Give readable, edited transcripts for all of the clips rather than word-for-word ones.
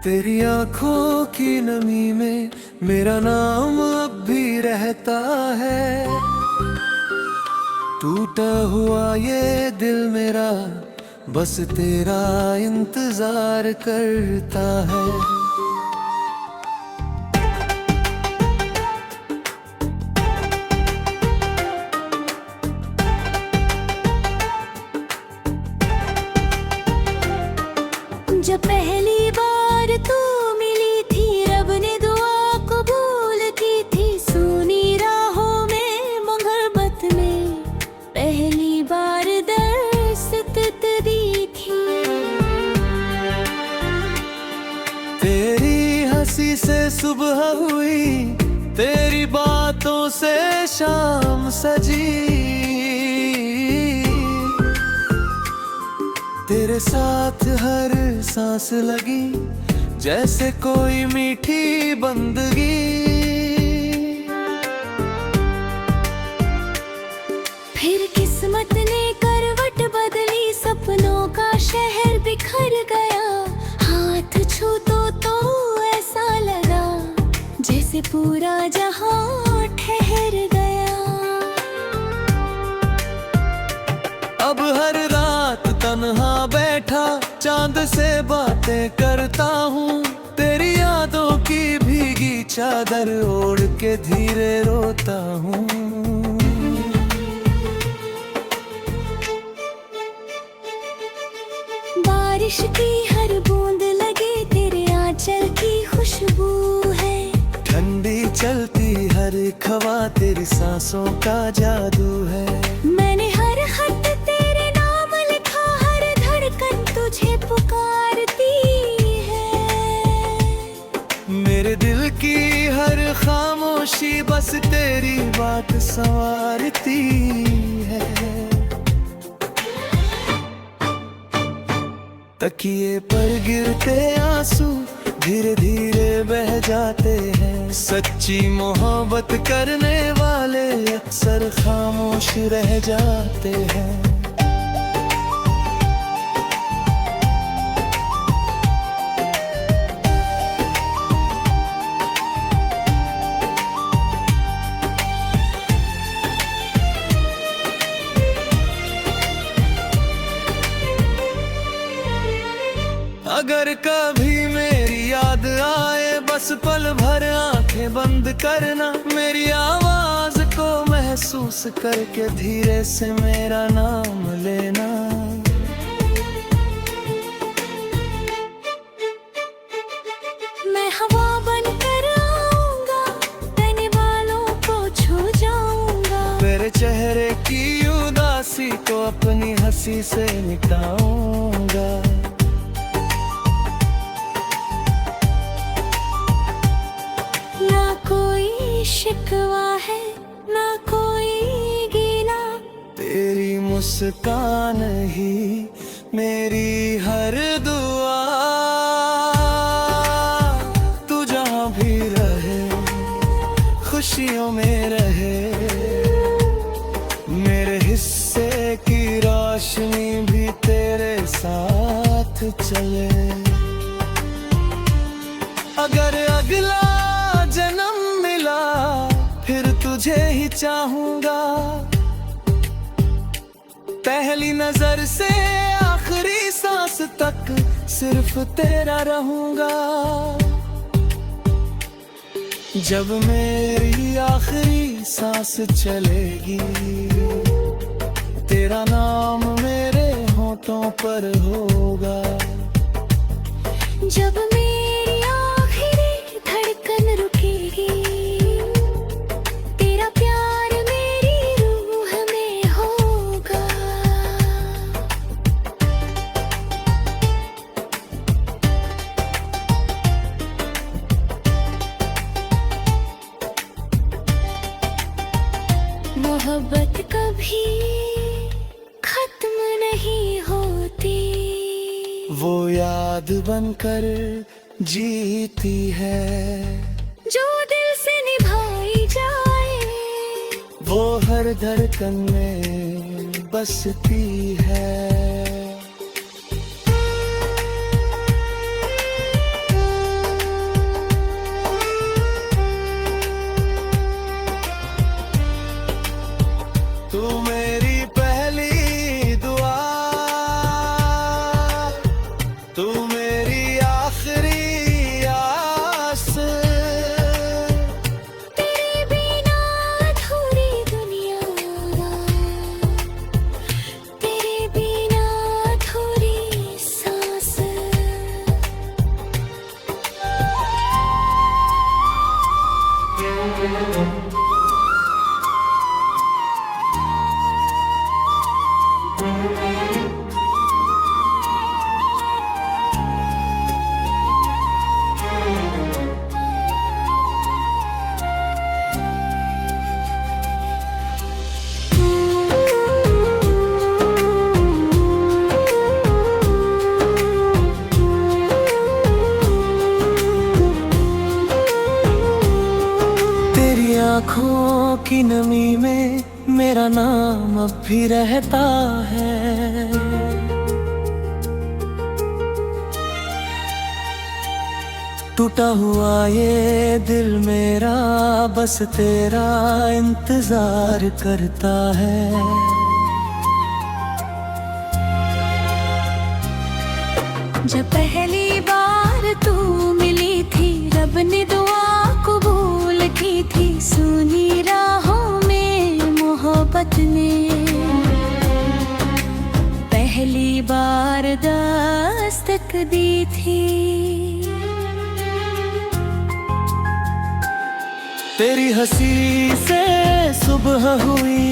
तेरी आंखों की नमी में मेरा नाम अब भी रहता है। टूटा हुआ ये दिल मेरा बस तेरा इंतजार करता है। जब पहली बार तू मिली थी, रब ने दुआ कबूल की थी। सुनी राहों में मोहब्बत में पहली बार दस्तक दी थी। तेरी हंसी से सुबह हुई, तेरी बातों से शाम सजी। तेरे साथ हर सांस लगी जैसे कोई मीठी बंदगी। फिर किस्मत ने करवट बदली, सपनों का शहर बिखर गया। हाथ छू तो ऐसा लगा जैसे पूरा जहां ठहर गया। अब हर रात तन्हा बैठा चांद से बातें करता हूँ। तेरी यादों की भीगी चादर ओढ़ के धीरे रोता हूँ। बारिश की हर बूंद लगे तेरे आंचल की खुशबू है। ठंडी चलती हर हवा तेरी सांसों का जादू है। मैंने हर खत तेरे नाम लिखा, हर धड़कन तुझे पुकारती है। मेरे दिल की हर खामोशी बस तेरी बात संवारती है। तकिए पर गिरते आंसू धीरे धीरे बह जाते हैं। सच्ची मोहब्बत करने वाले अक्सर खामोश रह जाते हैं। अगर कभी मेरी याद आए बस पल भर आंखें बंद करना। मेरी आवाज को महसूस करके धीरे से मेरा नाम लेना। मैं हवा बन कर आऊंगा, तन वालों को छू जाऊंगा। तेरे चेहरे की उदासी को अपनी हंसी से मिटाऊंगा। शिकवा है ना कोई गिला, तेरी मुस्कान ही मेरी हर दुआ। तू जहाँ भी रहे खुशियों में रहे। मेरे हिस्से की रोशनी भी तेरे साथ चले। अगर अगला जन्म मिला फिर तुझे ही चाहूंगा। पहली नजर से आखिरी सांस तक सिर्फ तेरा रहूंगा। जब मेरी आखिरी सांस चलेगी तेरा नाम मेरे होठों पर होगा। जब मेरी आखिरी धड़कन रुकेगी तेरा प्यार मेरी रूह में होगा। मोहब्बत कभी खत्म नहीं होती, वो याद बनकर जीती है। जो दिल से निभाई जाए वो हर धड़कन में बसती है। तू मेरी पहली दुआ, तू मेरी आखिरी आस। तेरे बिना अधूरी दुनिया, तेरे बिना अधूरी सांस। तेरी आँखों की नमी में मेरा नाम अब भी रहता है। टूटा हुआ ये दिल मेरा बस तेरा इंतजार करता है। जब पहली बार तू मिली थी, रब ने दुआ कबूल की थी। सुनी राहों में मोहब्बत ने पहली बार दस्तक दी थी। तेरी हंसी से सुबह हुई,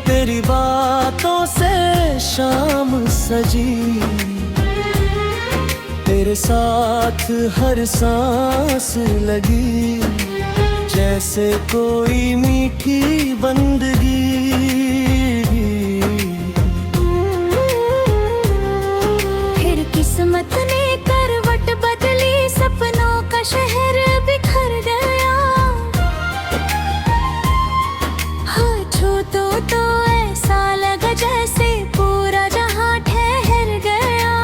तेरी बातों से शाम सजी। तेरे साथ हर सांस लगी, जैसे कोई मीठी बंदगी। फिर किस्मत ने करवट बदली, सपनों का शहर बिखर गया। हाँ छू तो ऐसा लगा जैसे पूरा जहां ठहर गया।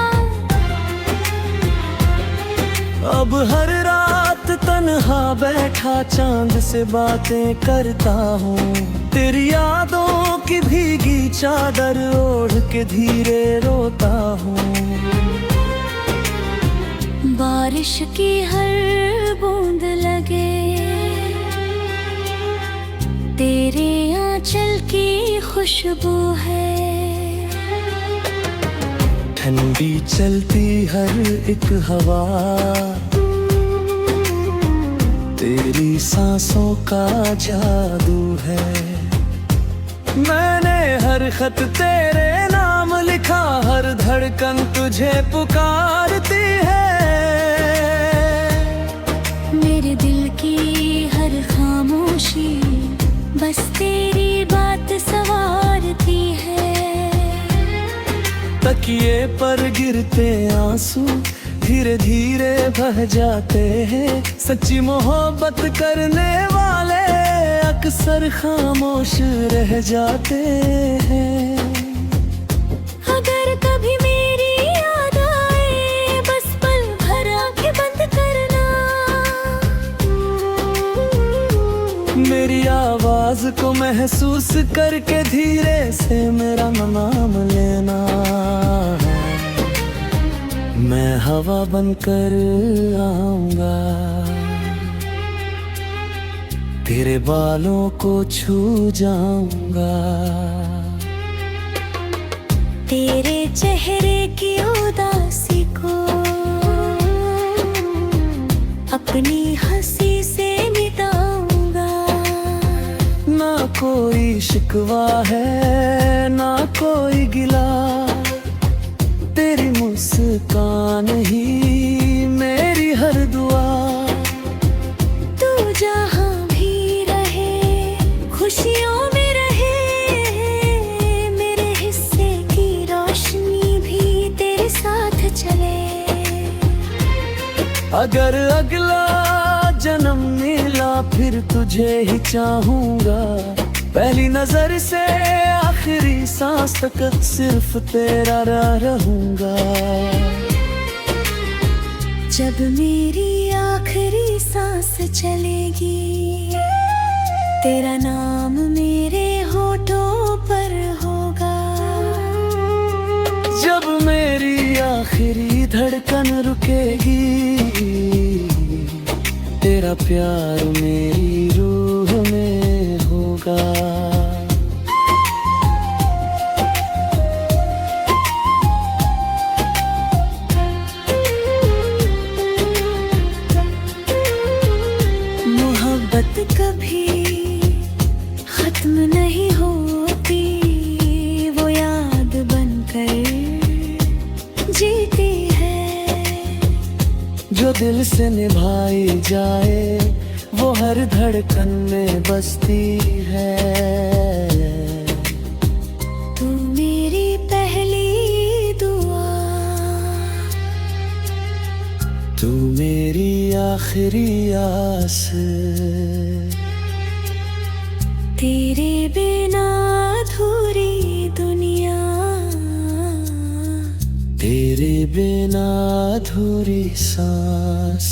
अब हर रात तन्हा बैठा चांद से बातें करता हूँ। तेरी यादों की भीगी चादर ओढ़ के धीरे रोता हूँ। बारिश की हर बूंद लगे तेरे आंचल की खुशबू है। ठंडी चलती हर एक हवा तेरी सांसों का जादू है। मैंने हर खत तेरे नाम लिखा, हर धड़कन तुझे पुकारती है। मेरे दिल की हर खामोशी बस तेरी बात सवारती है। तकिए पर गिरते आंसू धीरे धीरे बह जाते हैं। सच्ची मोहब्बत करने वाले अक्सर खामोश रह जाते हैं। अगर कभी मेरी याद आए, बस पल भर आंखें बंद करना। मेरी आवाज को महसूस करके धीरे से मेरा नाम लेना है। मैं हवा बनकर आऊंगा, तेरे बालों को छू जाऊंगा। तेरे चेहरे की उदासी को अपनी हंसी से मिटाऊंगा। ना कोई शिकवा है ना कोई गिला, तेरी मुस्कान ही मेरी हर दुआ। तू जहाँ भी रहे खुशियों में रहे, मेरे हिस्से की रोशनी भी तेरे साथ चले। अगर अगला जन्म मिला फिर तुझे ही चाहूंगा। पहली नजर से आखिरी सांस तक सिर्फ तेरा रहूंगा। जब मेरी आखिरी सांस चलेगी, तेरा नाम मेरे हो धड़कन रुकेगी, तेरा प्यार मेरी रूह में होगा। मोहब्बत कभी खत्म नहीं होती, वो याद बनकर जीती है। जो दिल से निभाई जाए वो हर धड़कन में बसती है। तू मेरी पहली दुआ, तू मेरी आखिरी आस, तेरे बिना अधूरी दुनिया, तेरे बिना अधूरी सांस।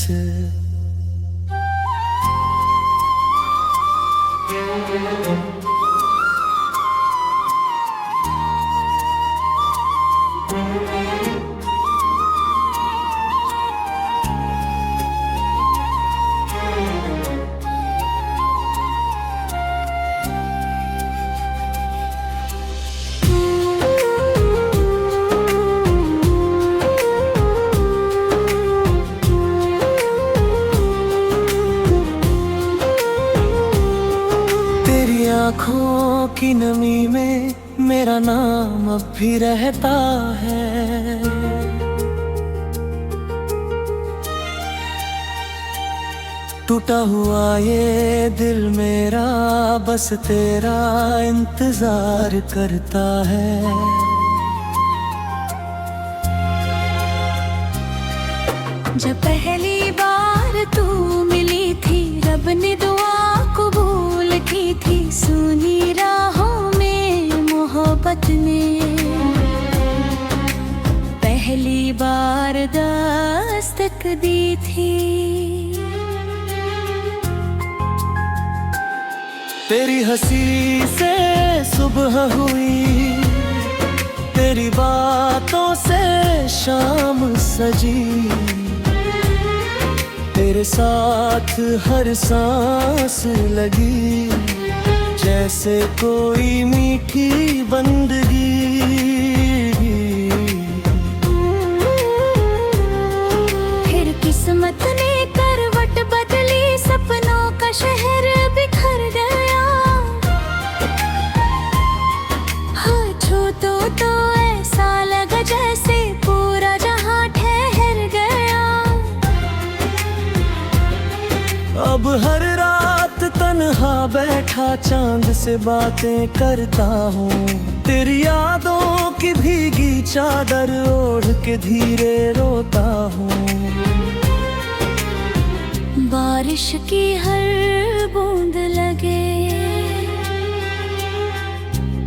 आँखों की नमी में मेरा नाम अब भी रहता है। टूटा हुआ ये दिल मेरा बस तेरा इंतजार करता है। जब पहली बार तू मिली थी, रब ने दुआ कबूल की थी। सुनी राहों में मोहब्बत ने पहली बार दस्तक दी थी। तेरी हंसी से सुबह हुई, तेरी बातों से शाम सजी। तेरे साथ हर सांस लगी, जैसे कोई मीठी बंदगी। फिर किस्मत ने करवट बदली, सपनों का शहर बिखर गया। हाँ छू तो ऐसा लगा जैसे पूरा जहां ठहर गया। अब हर रात तन्हा बैठा चांद से बातें करता हूँ। तेरी यादों की भीगी चादर ओढ़ के धीरे रोता हूँ। बारिश की हर बूंद लगे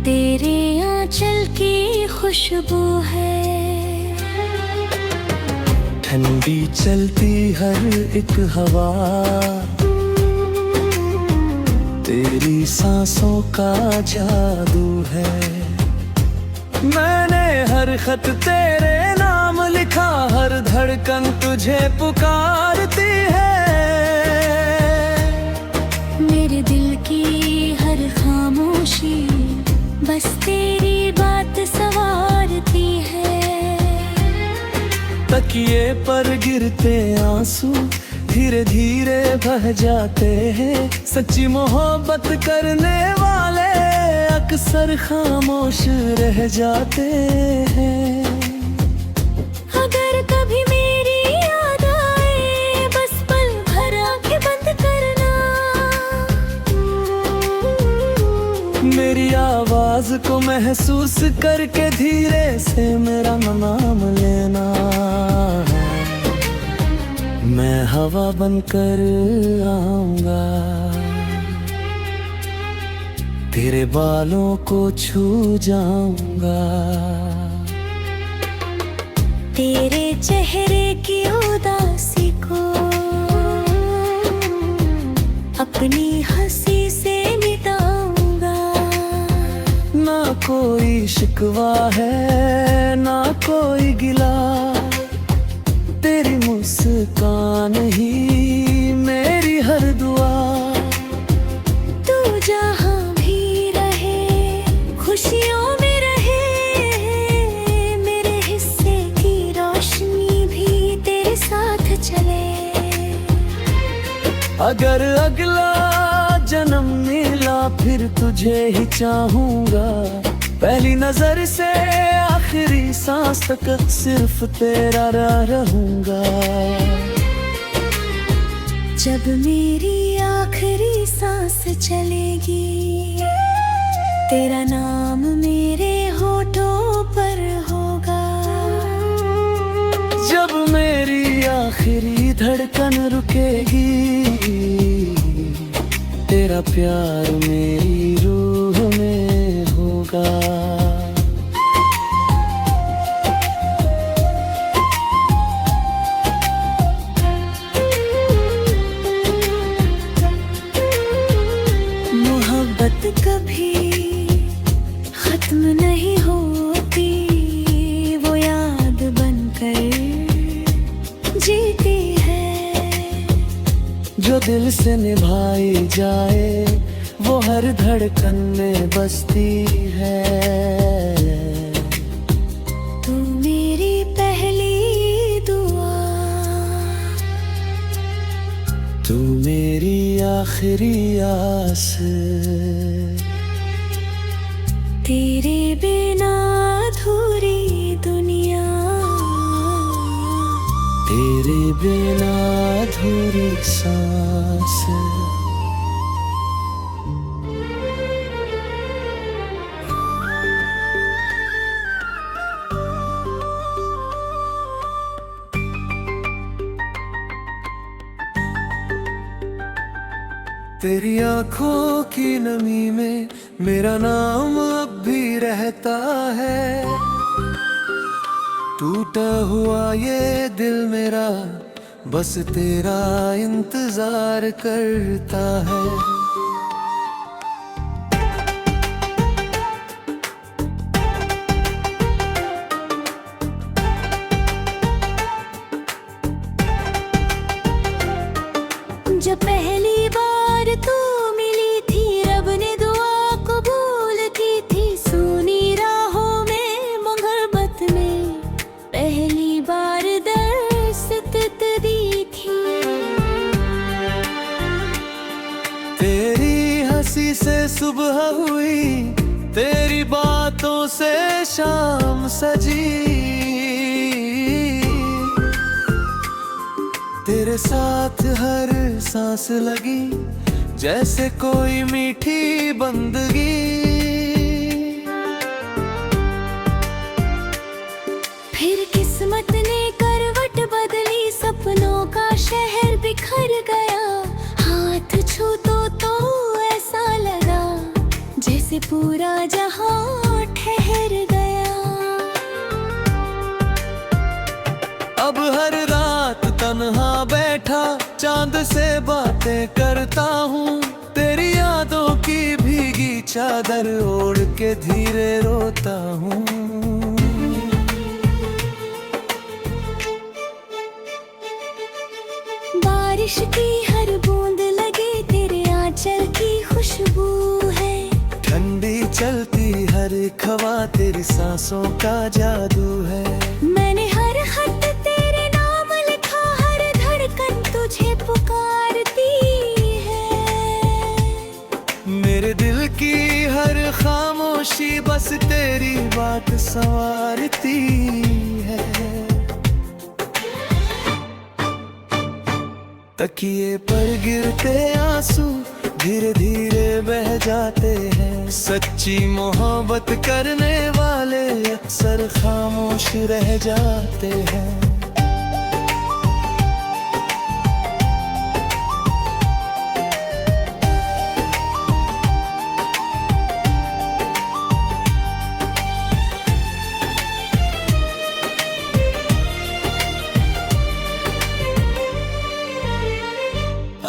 तेरे आंचल की खुशबू है। ठंडी चलती हर एक हवा तेरी सांसों का जादू है। मैंने हर खत तेरे नाम लिखा, हर धड़कन तुझे पुकारती है। मेरे दिल की हर खामोशी बस तेरी बात संवारती है। तकिए पर गिरते आंसू धीरे धीरे बह जाते हैं। सच्ची मोहब्बत करने वाले अक्सर खामोश रह जाते हैं। अगर कभी मेरी याद आए, बस पल भर आंखें बंद करना। मेरी आवाज को महसूस करके धीरे से मेरा नाम लेना। मैं हवा बनकर आऊंगा, तेरे बालों को छू जाऊंगा। तेरे चेहरे की उदासी को अपनी हंसी से मिटाऊंगा। ना कोई शिकवा है ना कोई गिला, मुस्कान ही मेरी हर दुआ। तू जहाँ भी रहे खुशियों में रहे, मेरे हिस्से की रोशनी भी तेरे साथ चले। अगर अगला जन्म मिला फिर तुझे ही चाहूंगा, पहली नजर से आखिरी सांस तक सिर्फ तेरा रहूंगा। जब मेरी आखिरी सांस चलेगी, तेरा नाम मेरे होठों पर होगा। जब मेरी आखिरी धड़कन रुकेगी, तेरा प्यार मेरी रूह में होगा। मोहब्बत कभी खत्म नहीं होती, वो याद बनकर जीती है। जो दिल से निभाई जाए वो हर धड़कन में बसती है। तू मेरी पहली दुआ, तू मेरी आखिरी आस। तेरे बिना अधूरी दुनिया, तेरे बिना अधूरी सांस। तेरी आंखों की नमी में मेरा नाम अब भी रहता है। टूटा हुआ ये दिल मेरा बस तेरा इंतजार करता है। जब पहली बार तू मिली थी, रब ने दुआ कबूल की थी। सुनी राहों में मोहब्बत में पहली बार दस्तक दी थी। तेरी हंसी से सुबह हुई, तेरी बातों से शाम सजी। तेरे साथ हर सांस लगी जैसे कोई मीठी बंदगी। फिर किस्मत ने करवट बदली, सपनों का शहर बिखर गया। हाथ छू तो ऐसा लगा जैसे पूरा जहां ठहर गया। अब हर रात तन्हा बैठा चांद से बातें करता हूँ। तेरी यादों की भीगी चादर ओढ़ के धीरे रोता हूँ। बारिश की हर बूंद लगे तेरे आंचल की खुशबू है। ठंडी चलती हर हवा तेरी सांसों का जादू है। मैंने हर खत तेरे नाम लिखा, हर धड़कन तुझे पुकारती है। मेरे दिल की हर खामोशी बस तेरी बात संवारती है। तकिए पर गिरते आंसू धीरे धीरे बह जाते हैं। सच्ची मोहब्बत करने वाले अक्सर खामोश रह जाते हैं।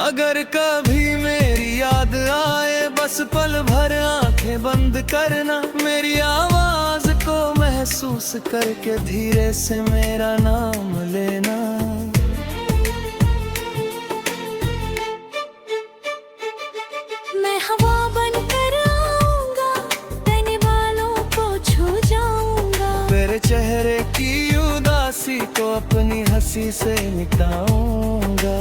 अगर कभी मेरी याद आए बस पल भर आंखें बंद करना। मेरी आवाज को महसूस करके धीरे से मेरा नाम लेना। किसी से मिटाऊंगा।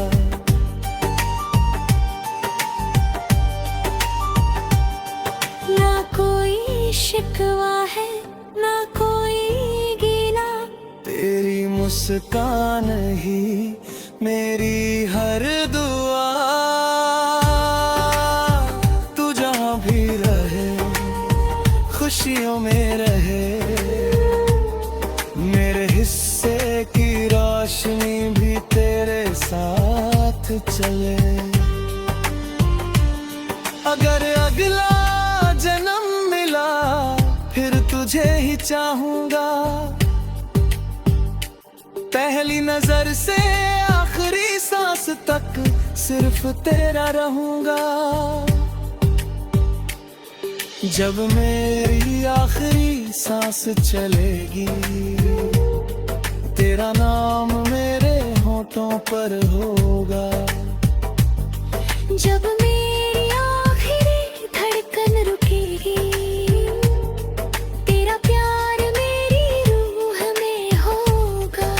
ना कोई शिकवा है ना कोई गिला, तेरी मुस्कान ही मेरी हर दुआ। तू जहाँ भी रहे खुशियों में रहे, मेरे हिस्से की रोशनी भी तेरे साथ चले। अगर अगला जन्म मिला फिर तुझे ही चाहूंगा। पहली नजर से आखिरी सांस तक सिर्फ तेरा रहूंगा। जब मेरी आखिरी सांस चलेगी, तेरा नाम मेरे होठों पर होगा। जब मेरी आखिरी धड़कन रुकेगी, तेरा प्यार मेरी रूह में होगा।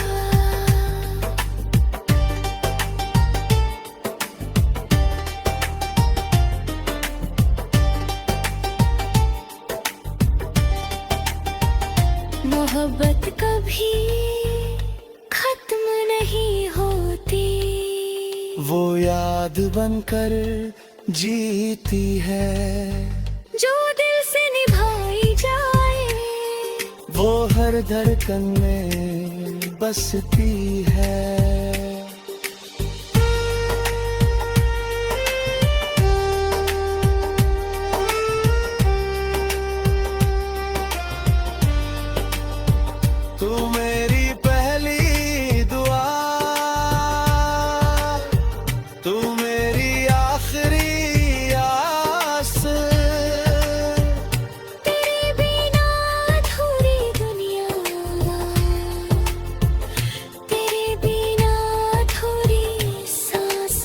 मोहब्बत कभी खत्म नहीं होती, वो याद बनकर जीती है। जो दिल से निभाई जाए, वो हर धड़कन में बसती है। तू मेरी पहली दुआ, तू मेरी आखिरी आस। तेरे बिना अधूरी दुनिया, तेरे बिना अधूरी सांस।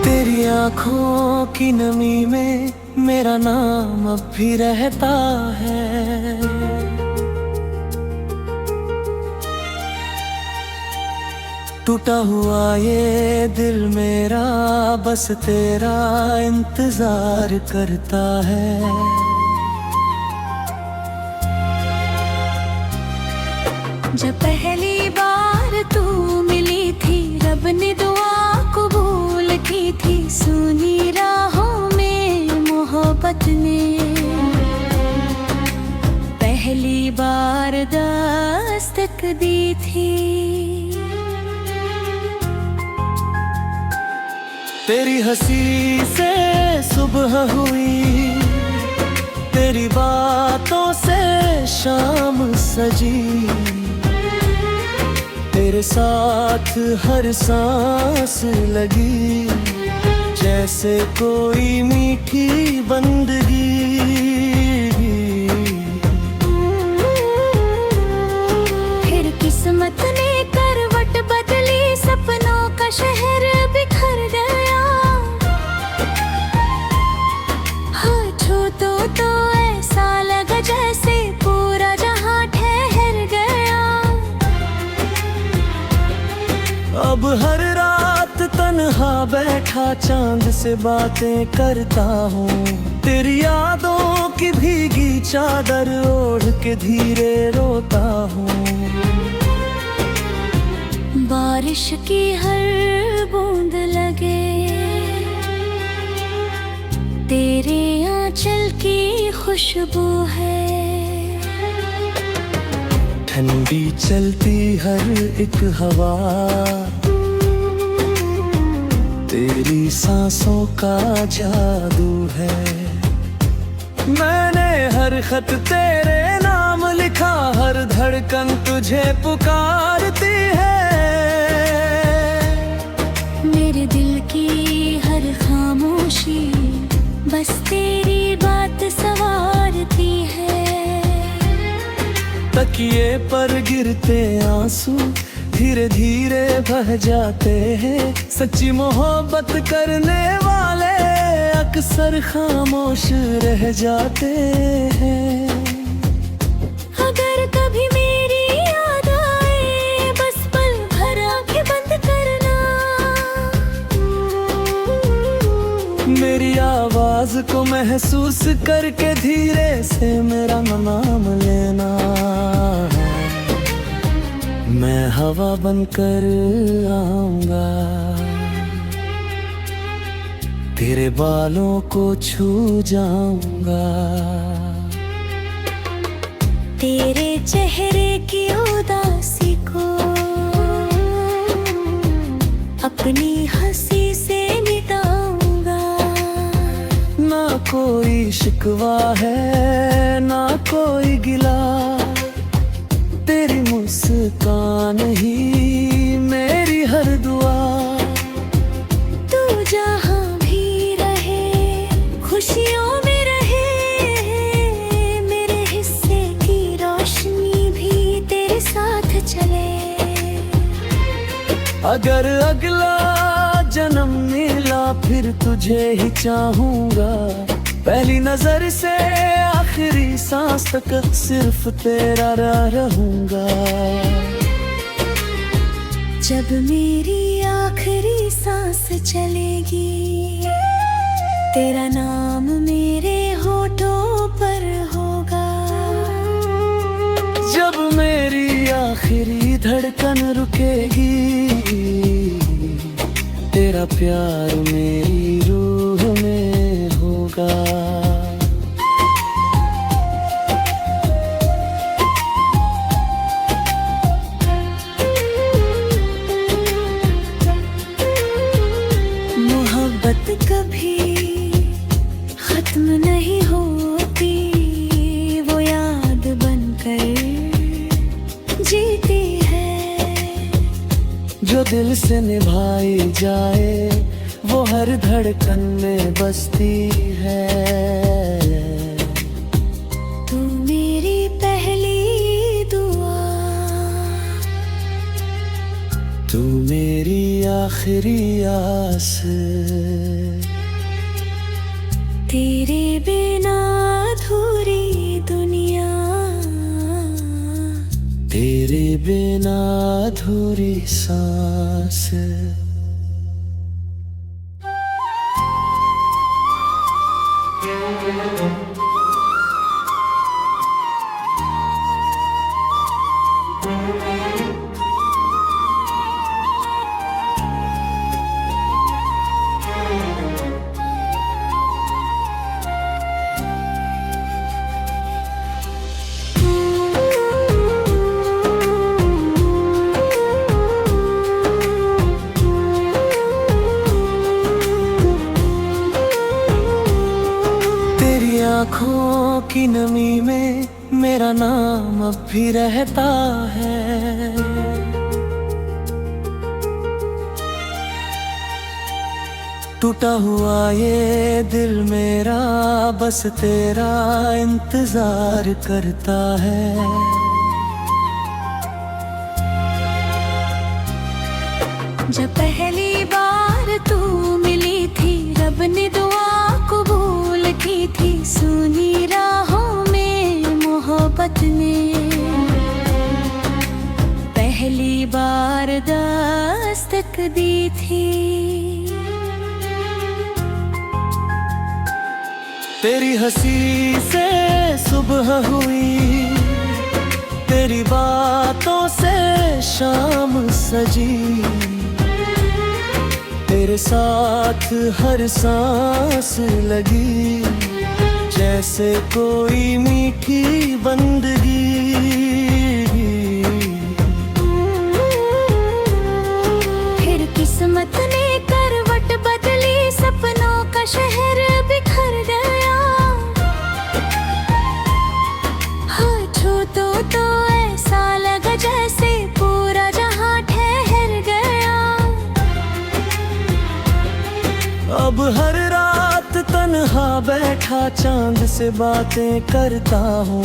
तेरी आँखों की नमी में मेरा नाम अब भी रहता है। टूटा हुआ ये दिल मेरा बस तेरा इंतजार करता है। जब पहली बार तू मिली थी, रब ने दुआ कबूल की थी। सुनी राहों में मोहब्बत ने पहली बार दस्तक दी थी। तेरी हंसी से सुबह हुई, तेरी बातों से शाम सजी। तेरे साथ हर सांस लगी, जैसे कोई मीठी बंदगी। फिर किस्मत ने करवट बदली, सपनों का शहर बिखर गया। हाँ छू तो ऐसा लगा जैसे पूरा जहां ठहर गया। अब हर रात तन्हा बैठा चांद से बातें करता हूँ। तेरी यादों की भीगी चादर ओढ़ के धीरे रोता हूँ। बारिश की हर बूंद लगे तेरे आंचल की खुशबू है। ठंडी चलती हर एक हवा तेरी सांसों का जादू है। मैंने हर खत तेरे नाम लिखा, हर धड़कन तुझे पुकारती है। मेरे दिल की हर खामोशी बस तेरी बात सवारती है। तकिए पर गिरते आंसू धीरे धीरे बह जाते हैं। सच्ची मोहब्बत करने वाले अक्सर खामोश रह जाते हैं। अगर कभी मेरी याद आए बस पल भर आंखें बंद करना। मेरी आवाज को महसूस करके धीरे से मेरा नाम लेना। मैं हवा बनकर आऊंगा, तेरे बालों को छू जाऊंगा। तेरे चेहरे की उदासी को अपनी हंसी से मिटाऊंगा। ना कोई शिकवा है ना कोई गिला, तेरी मुस्कान ही मेरी हर दुआ। तू जहाँ भी रहे खुशियों में रहे, मेरे हिस्से की रोशनी भी तेरे साथ चले। अगर अगला जन्म मिला फिर तुझे ही चाहूंगा। पहली नजर से आखिरी सांस तक सिर्फ तेरा रहूंगा। जब मेरी आखिरी सांस चलेगी तेरा नाम मेरे होठों पर होगा। जब मेरी आखिरी धड़कन रुकेगी तेरा प्यार मेरी रूह में होगा। मोहब्बत कभी खत्म नहीं होती, वो याद बनकर जीती है। जो दिल से निभाई जाए वो हर धड़कन में बसती है। तू मेरी पहली दुआ, तू मेरी आखिरी आस। तेरे बिना अधूरी दुनिया, तेरे बिना अधूरी सांस। आँखों की नमी में मेरा नाम अब भी रहता है। टूटा हुआ ये दिल मेरा बस तेरा इंतजार करता है। जब पहली बार तू मिली थी रब ने दुआ कबूल की थी। सुनी राहों में मोहब्बत ने पहली बार दस्तक दी थी। तेरी हंसी से सुबह हुई, तेरी बातों से शाम सजी। तेरे साथ हर सांस लगी जैसे कोई मीठी बंदगी। फिर किस्मत ने करवट बदली, सपनों का शहर बिखर गया। अब हर रात तन्हा बैठा चांद से बातें करता हूँ,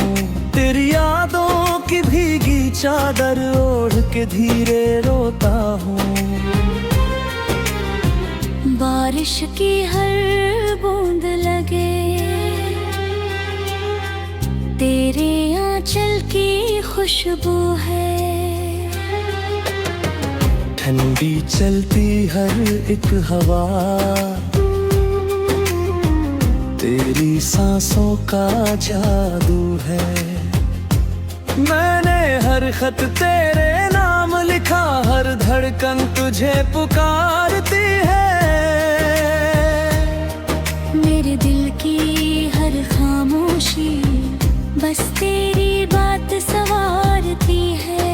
तेरी यादों की भीगी चादर ओढ़ के धीरे रोता हूँ। बारिश की हर बूंद लगे तेरे आंचल की खुशबू है, ठंडी चलती हर एक हवा तेरी सांसों का जादू है। मैंने हर खत तेरे नाम लिखा, हर धड़कन तुझे पुकारती है। मेरे दिल की हर खामोशी बस तेरी बात संवारती है।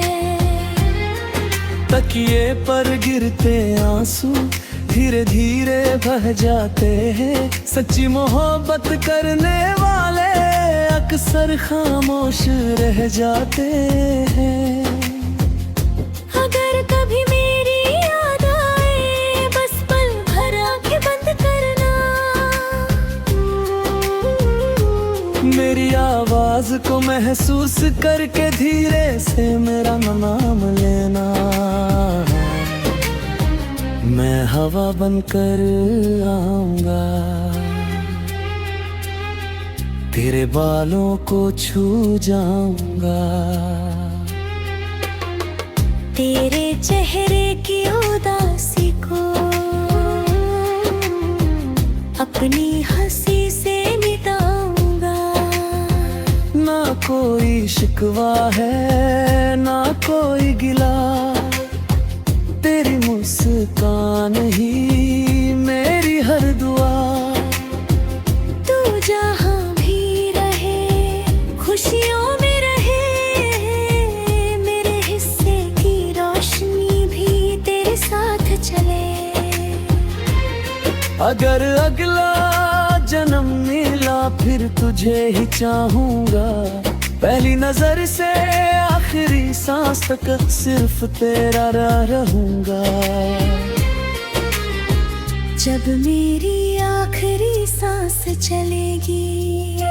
तकिए पर गिरते आंसू धीरे धीरे बह जाते हैं, सच्ची मोहब्बत करने वाले अक्सर खामोश रह जाते हैं। अगर कभी मेरी याद आए बस पल भर आंखें बंद करना, मेरी आवाज को महसूस करके धीरे से मेरा नाम लेना। मैं हवा बनकर आऊंगा, तेरे बालों को छू जाऊंगा। तेरे चेहरे की उदासी को अपनी हंसी से मिटाऊंगा। ना कोई शिकवा है ना कोई गिला, तेरी मुस्कान ही मेरी हर दुआ। तू जहाँ भी रहे खुशियों में रहे, मेरे हिस्से की रोशनी भी तेरे साथ चले। अगर अगला जन्म मिला फिर तुझे ही चाहूंगा, पहली नजर से आखिरी सांस तक सिर्फ तेरा रहूंगा। जब मेरी आखिरी सांस चलेगी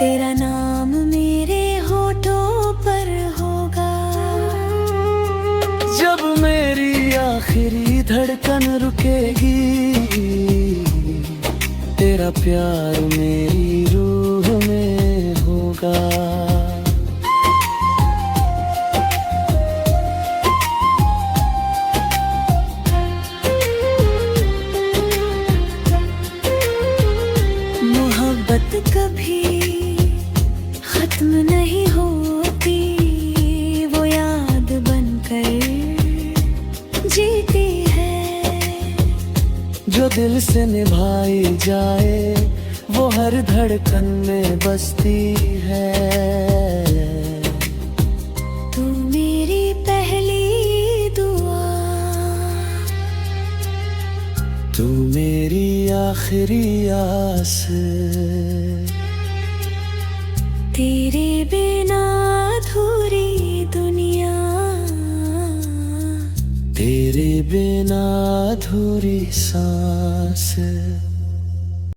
तेरा नाम मेरे होठों पर होगा। जब मेरी आखिरी धड़कन रुकेगी तेरा प्यार मेरी रूह में होगा। मोहब्बत कभी खत्म नहीं होती, वो याद बनकर जीती है। जो दिल से निभाई जाए वो हर धड़कन में बसती है। तू मेरी पहली दुआ, तू मेरी आखिरी आस, तेरे बिना अधूरी दुनिया, तेरे बिना अधूरी सांस।